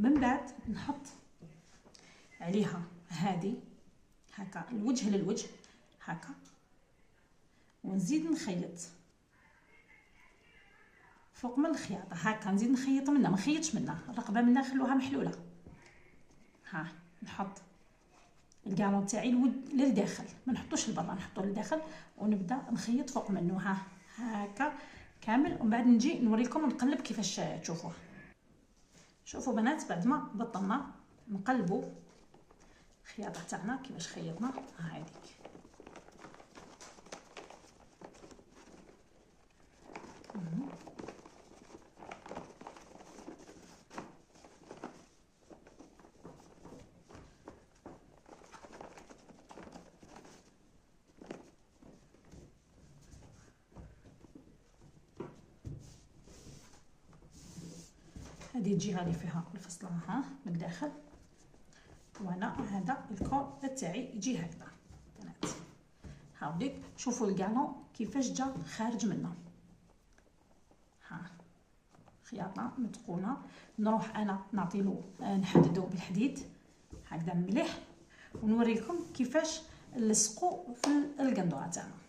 من بعد نحط عليها هذه هكا الوجه للوجه هكا، ونزيد نخيط فوق من الخياطه هكا، نزيد نخيط منها، ما نخيطش منها الرقبه منها، خلوها محلوله. ها نحط الكالون تاعي للداخل، ما نحطوش لبرا، نحطو للداخل ونبدا نخيط فوق منه. ها هكا كامل، ومن بعد نجي نوريكم نقلب كيفاش تشوفوه. شوفوا بنات بعد ما بطلنا نقلبوا الخياطه تاعنا كيفاش خيطنا. ها هذيك هذه الجهه اللي فيها الفصله ها من الداخل، وانا هذا الكول تاعي يجي هكذا بنات. هاوليك شوفوا الكالون كيفاش جا خارج منه. ها خياطه متقونه، نروح انا نعطيلو نحددو بالحديد هكذا مليح، ونوريكم كيفاش نلصقو في القندوره تاعنا.